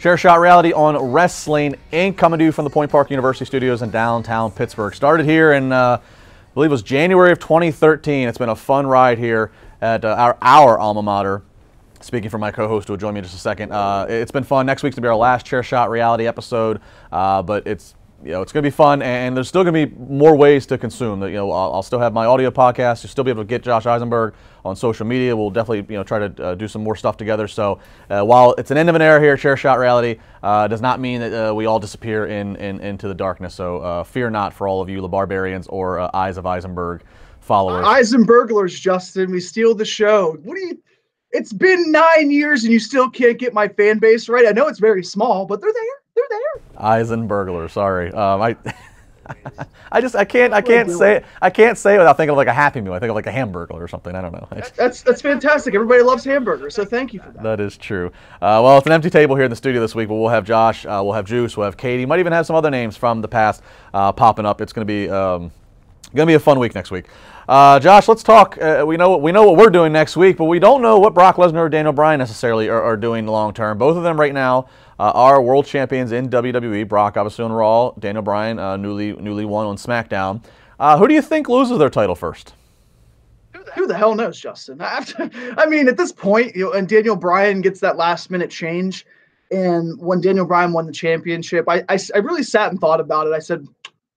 Share Shot Reality on Wrestling Inc. coming to you from the Point Park University Studios in downtown Pittsburgh. Started here in, I believe it was January of 2013. It's been a fun ride here at our alma mater. Speaking for my co-host who will join me in just a second. It's been fun. Next week's going to be our last Share Shot Reality episode, but it's going to be fun, and there's still going to be more ways to consume. I'll still have my audio podcast. You'll still be able to get Josh Eisenberg on social media. We'll definitely try to do some more stuff together. So while it's an end of an era here at Share Shot Reality, does not mean that we all disappear into the darkness. So fear not for all of you the Barbarians or Eyes of Eisenberg followers. Eisenberglers, Justin. We steal the show. What do you? It's been 9 years and you still can't get my fan base right. I know it's very small, but they're there. They're there. Eisenbergler, sorry. I can't say it without thinking of like a Happy Meal. I think of like a Hamburglar or something. I don't know. That's fantastic. Everybody loves hamburgers, so thank you for that. That is true. Well, it's an empty table here in the studio this week, but we'll have Josh, we'll have Juice, we'll have Katie. Might even have some other names from the past popping up. It's going to be a fun week next week. Josh, let's talk. We know what we're doing next week, but we don't know what Brock Lesnar or Daniel Bryan necessarily are doing long term. Both of them right now are world champions in WWE. Brock obviously on Raw, Daniel Bryan newly won on SmackDown. Who do you think loses their title first? Who the hell knows, Justin? I mean, at this point, and Daniel Bryan gets that last minute change, and when Daniel Bryan won the championship, I really sat and thought about it. I said,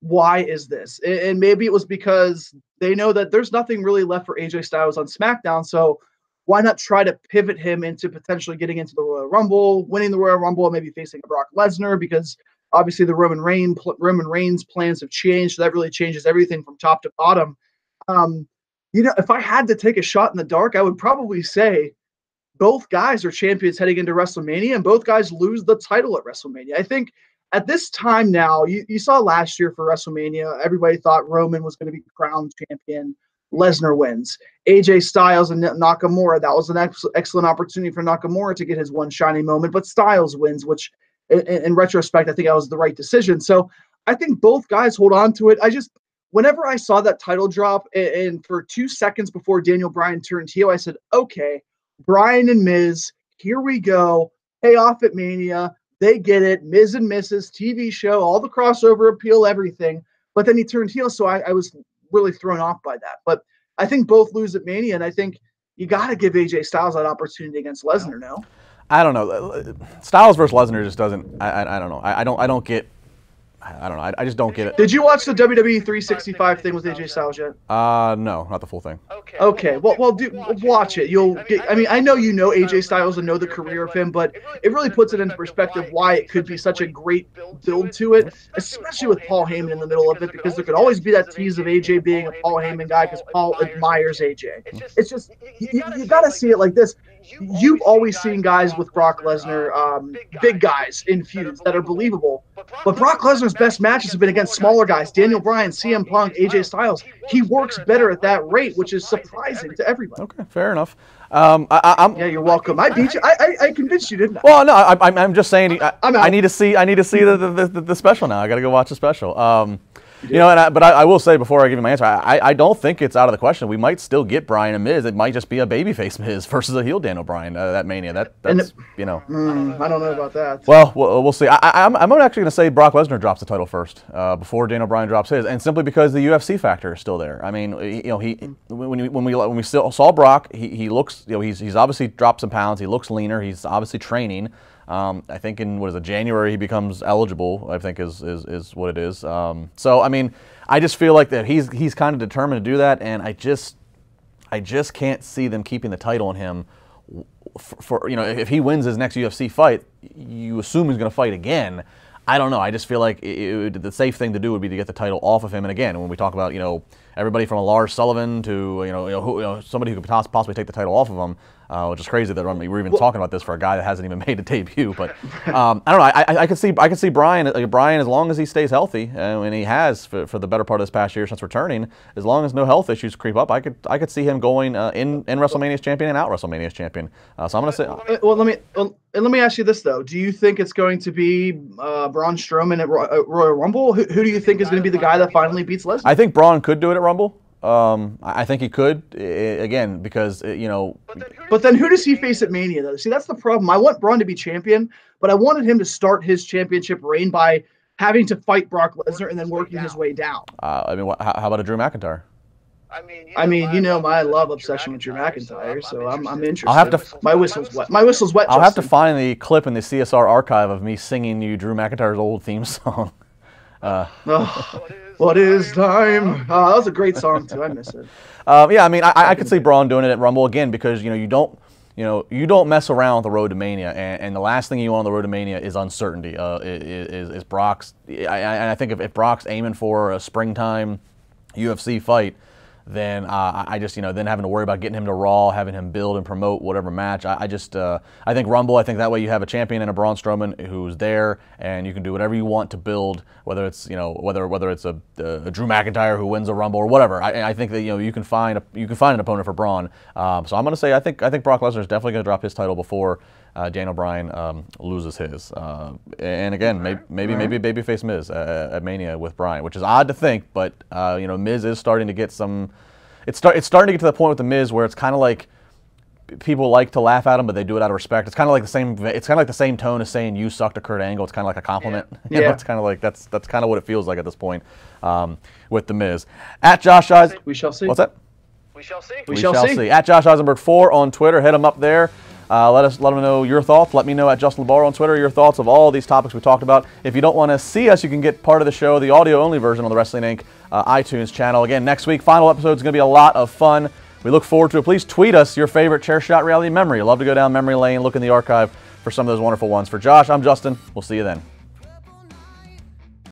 why is this? And maybe it was because they know that there's nothing really left for AJ Styles on SmackDown, so why not try to pivot him into potentially getting into the Royal Rumble, winning the Royal Rumble, and maybe facing a Brock Lesnar, because obviously the Roman Reigns plans have changed, so that really changes everything from top to bottom. If I had to take a shot in the dark, I would probably say both guys are champions heading into WrestleMania, and both guys lose the title at WrestleMania. I think at this time now, you saw last year for WrestleMania, everybody thought Roman was going to be crowned champion. Lesnar wins. AJ Styles and Nakamura, that was an excellent opportunity for Nakamura to get his one shining moment, but Styles wins, which in retrospect, I think that was the right decision. So I think both guys hold on to it. Whenever I saw that title drop, and for 2 seconds before Daniel Bryan turned heel, I said, okay, Bryan and Miz, here we go. Payoff at Mania. They get it. Miz and Mrs. TV show, all the crossover appeal, everything. But then he turned heel, so I was really thrown off by that. But I think both lose at Mania, and I think you got to give AJ Styles that opportunity against Lesnar. No, I don't know. Styles versus Lesnar just doesn't. I don't know. I don't get. I don't know. I just don't get it. Did you watch the WWE 365 thing with AJ Styles yet? No, not the full thing. Okay. Well, watch it. I know you know AJ Styles and know the career of him, but it really puts it into perspective why it could be such a great build to it, especially with Paul Heyman in the middle of it, because there could always be that tease of AJ being a Paul Heyman guy because Paul admires AJ. It's just you got to see it like this. You've always seen guys with Brock Lesnar, big guys in feuds that are believable, but Brock Lesnar's best matches have been against smaller guys, Daniel Bryan, CM Punk, AJ Styles. He works better at that rate, which is surprising to everybody. Okay, fair enough. Yeah, you're welcome. I beat you. I convinced you, didn't I? Well, no, I'm just saying. I need to see the special now. I got to go watch the special. But I will say before I give you my answer, I don't think it's out of the question. We might still get Bryan and Miz. It might just be a babyface Miz versus a heel Daniel Bryan. That Mania. That's I don't know about that. Well, we'll see. I'm actually going to say Brock Lesnar drops the title first before Daniel Bryan drops his, and simply because the UFC factor is still there. I mean, when we still saw Brock, he looks, he's obviously dropped some pounds. He looks leaner. He's obviously training. I think in January he becomes eligible, I think is what it is. So I mean, I just feel like that he's kind of determined to do that, and I just can't see them keeping the title on him for if he wins his next UFC fight, you assume he's going to fight again. I don't know. I just feel like the safe thing to do would be to get the title off of him. And again, when we talk about everybody from a Lars Sullivan to somebody who could possibly take the title off of him, which is crazy that we're even talking about this for a guy that hasn't even made a debut. But I don't know. I could see Bryan as long as he stays healthy, and he has for the better part of this past year since returning. As long as no health issues creep up, I could see him going in WrestleMania's champion and out WrestleMania's champion. So I'm going to say. Let me ask you this though: do you think it's going to be Braun Strowman at Royal Rumble? Who do you think is going to be the guy that finally beats Lesnar? I think Braun could do it at Rumble. I think he could, again, because, you know. But then who does he face at Mania, though? See, that's the problem. I want Braun to be champion, but I wanted him to start his championship reign by having to fight Brock Lesnar and then working his way down. I mean, how about a Drew McIntyre? I mean, you know my love obsession with Drew McIntyre, so I'm interested. I'll have to. My whistle's wet. My whistle's wet. I'll have to find the clip in the CSR archive of me singing you Drew McIntyre's old theme song. What is time? Oh, that was a great song too. I miss it. Yeah, I mean, I could see Braun doing it at Rumble again because you don't mess around with the road to Mania, and the last thing you want on the road to Mania is uncertainty. Is Brock's? I think if Brock's aiming for a springtime UFC fight, then I just, then having to worry about getting him to Raw, having him build and promote whatever match. I think Rumble, I think that way you have a champion and a Braun Strowman who's there, and you can do whatever you want to build, whether it's, whether it's a Drew McIntyre who wins a Rumble or whatever. I think that, you can find an opponent for Braun. So I'm going to say I think Brock Lesnar is definitely going to drop his title before Daniel Bryan loses his. And again, maybe babyface Miz at Mania with Bryan, which is odd to think, but Miz is starting to get some. It's starting to get to the point with the Miz where it's kind of like people like to laugh at him, but they do it out of respect. It's kind of like the same. It's kind of like the same tone as saying "you suck" to Kurt Angle. It's kind of like a compliment. Yeah. It's kind of like that's kind of what it feels like at this point with the Miz. At Josh Eisen, we shall see. What's that? We shall see. We shall see. At Josh Eisenberg 4 on Twitter. Hit him up there. Let them know your thoughts. Let me know at Justin LeBar on Twitter your thoughts of all these topics we talked about. If you don't want to see us, you can get part of the show, the audio-only version on the Wrestling Inc. iTunes channel. Again, next week, final episode is going to be a lot of fun. We look forward to it. Please tweet us your favorite chair shot reality memory. Love to go down memory lane, look in the archive for some of those wonderful ones. For Josh, I'm Justin. We'll see you then.